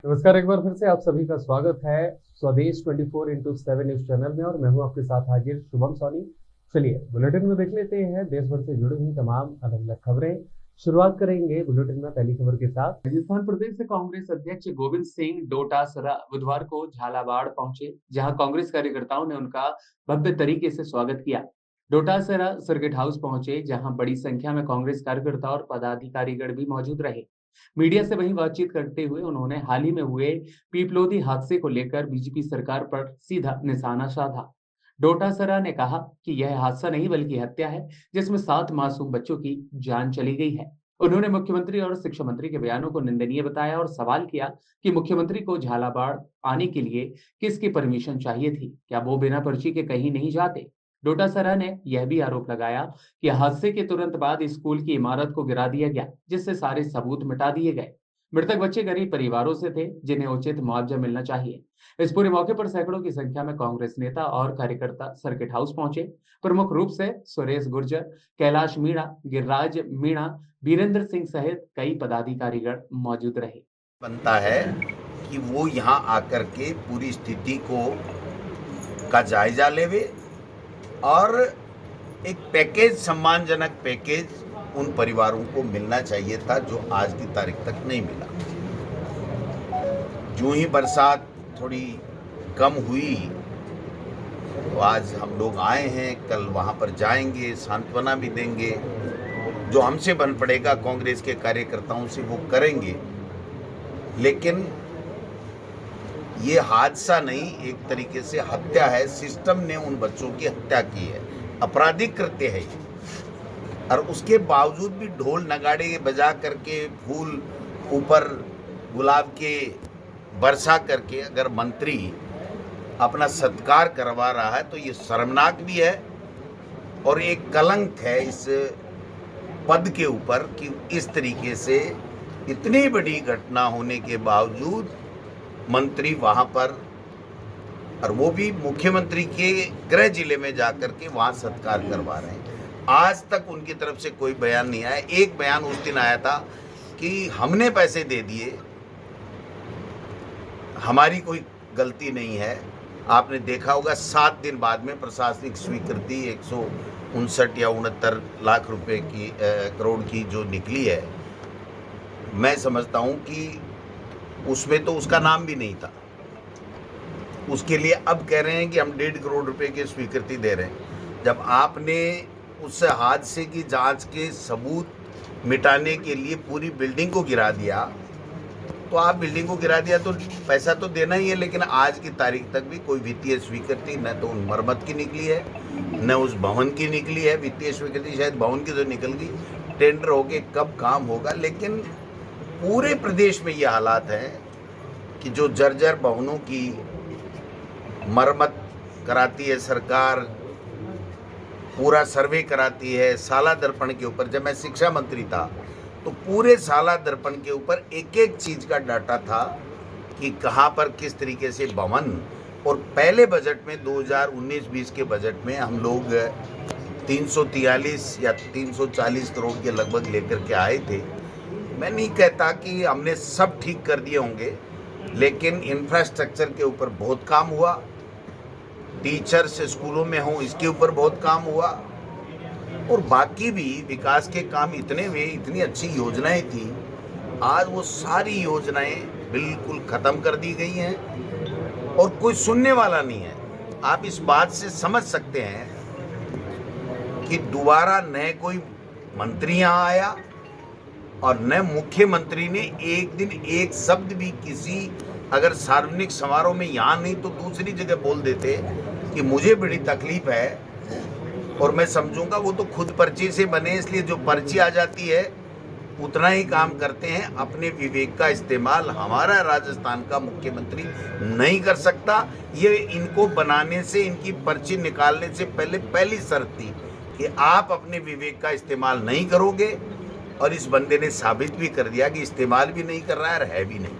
नमस्कार, एक बार फिर से आप सभी का स्वागत है स्वदेश 24x7 न्यूज चैनल में और मैं हूं आपके साथ हाजिर शुभम सोनी। चलिए बुलेटिन में देख लेते हैं देश भर से जुड़ी हुई तमाम अलग अलग खबरें। शुरुआत करेंगे बुलेटिन में पहली खबर के साथ। राजस्थान प्रदेश से कांग्रेस अध्यक्ष गोविंद सिंह डोटासरा बुधवार को झालावाड़ पहुंचे, जहां कांग्रेस कार्यकर्ताओं ने उनका भव्य तरीके से स्वागत किया। डोटासरा सर्किट हाउस पहुंचे, जहां बड़ी संख्या में कांग्रेस कार्यकर्ता और पदाधिकारीगण भी मौजूद रहे। मीडिया से वहीं बातचीत करते हुए उन्होंने हाल ही में हुए पीपलोदी हादसे को लेकर बीजेपी सरकार पर सीधा निशाना साधा। डोटासरा ने कहा कि यह हादसा नहीं बल्कि हत्या है, जिसमें 7 मासूम बच्चों की जान चली गई है। उन्होंने मुख्यमंत्री और शिक्षा मंत्री के बयानों को निंदनीय बताया और सवाल किया कि मुख्यमंत्री को झालावाड़ आने के लिए किसकी परमिशन चाहिए थी, क्या वो बिना पर्ची के कहीं नहीं जाते। डोटासरा ने यह भी आरोप लगाया कि हादसे के तुरंत बाद स्कूल की इमारत को गिरा दिया गया, जिससे सारे सबूत मिटा दिए गए। मृतक बच्चे गरीब परिवारों से थे, जिन्हें उचित मुआवजा मिलना चाहिए। इस पूरे मौके पर सैकड़ों की संख्या में कांग्रेस नेता और कार्यकर्ता सर्किट हाउस पहुंचे। प्रमुख रूप से सुरेश गुर्जर, कैलाश मीणा, गिरिराज मीणा, वीरेंद्र सिंह सहित कई पदाधिकारीगण मौजूद रहे। बनता है कि वो यहाँ आकर के पूरी स्थिति को का जायजा लेवे और एक पैकेज, सम्मानजनक पैकेज उन परिवारों को मिलना चाहिए था जो आज की तारीख तक नहीं मिला। जो ही बरसात थोड़ी कम हुई तो आज हम लोग आए हैं, कल वहाँ पर जाएंगे, सांत्वना भी देंगे। जो हमसे बन पड़ेगा कांग्रेस के कार्यकर्ताओं से वो करेंगे, लेकिन ये हादसा नहीं, एक तरीके से हत्या है। सिस्टम ने उन बच्चों की हत्या की है, आपराधिक कृत्य है ये। और उसके बावजूद भी ढोल नगाड़े बजा करके, फूल ऊपर गुलाब के बरसा करके अगर मंत्री अपना सत्कार करवा रहा है तो ये शर्मनाक भी है और एक कलंक है इस पद के ऊपर कि इस तरीके से इतनी बड़ी घटना होने के बावजूद मंत्री वहाँ पर, और वो भी मुख्यमंत्री के गृह जिले में जाकर के वहाँ सत्कार करवा रहे हैं। आज तक उनकी तरफ से कोई बयान नहीं आया। एक बयान उस दिन आया था कि हमने पैसे दे दिए, हमारी कोई गलती नहीं है। आपने देखा होगा 7 दिन बाद में प्रशासनिक स्वीकृति 159 या 69 लाख रुपए की करोड़ की जो निकली है, मैं समझता हूं कि उसमें तो उसका नाम भी नहीं था। उसके लिए अब कह रहे हैं कि हम 1.5 करोड़ रुपए की स्वीकृति दे रहे हैं। जब आपने उस हादसे की जांच के सबूत मिटाने के लिए पूरी बिल्डिंग को गिरा दिया, तो आप बिल्डिंग को गिरा दिया तो पैसा तो देना ही है, लेकिन आज की तारीख तक भी कोई वित्तीय स्वीकृति न तो उन मरम्मत की निकली है, न उस भवन की निकली है। वित्तीय स्वीकृति शायद भवन की तो निकल गई, टेंडर हो के कब काम होगा। लेकिन पूरे प्रदेश में ये हालात हैं कि जो जर्जर भवनों की मरम्मत कराती है सरकार, पूरा सर्वे कराती है। साला दर्पण के ऊपर, जब मैं शिक्षा मंत्री था तो पूरे साला दर्पण के ऊपर एक एक चीज़ का डाटा था कि कहाँ पर किस तरीके से भवन। और पहले बजट में 2019-20 के बजट में हम लोग 343 या 340 करोड़ के लगभग लेकर के आए थे। मैं नहीं कहता कि हमने सब ठीक कर दिए होंगे, लेकिन इंफ्रास्ट्रक्चर के ऊपर बहुत काम हुआ। टीचर्स स्कूलों में हों, इसके ऊपर बहुत काम हुआ। और बाकी भी विकास के काम इतने हुए, इतनी अच्छी योजनाएं थी, आज वो सारी योजनाएं बिल्कुल ख़त्म कर दी गई हैं और कोई सुनने वाला नहीं है। आप इस बात से समझ सकते हैं कि दोबारा न कोई मंत्री यहाँ आया और न मुख्यमंत्री ने एक दिन एक शब्द भी किसी, अगर सार्वजनिक समारोह में यहाँ नहीं तो दूसरी जगह बोल देते कि मुझे बड़ी तकलीफ है और मैं समझूंगा वो तो खुद पर्ची से बने, इसलिए जो पर्ची आ जाती है उतना ही काम करते हैं। अपने विवेक का इस्तेमाल हमारा राजस्थान का मुख्यमंत्री नहीं कर सकता। ये इनको बनाने से, इनकी पर्ची निकालने से पहले पहली शर्त थी कि आप अपने विवेक का इस्तेमाल नहीं करोगे, और इस बंदे ने साबित भी कर दिया कि इस्तेमाल भी नहीं कर रहा है और है भी नहीं।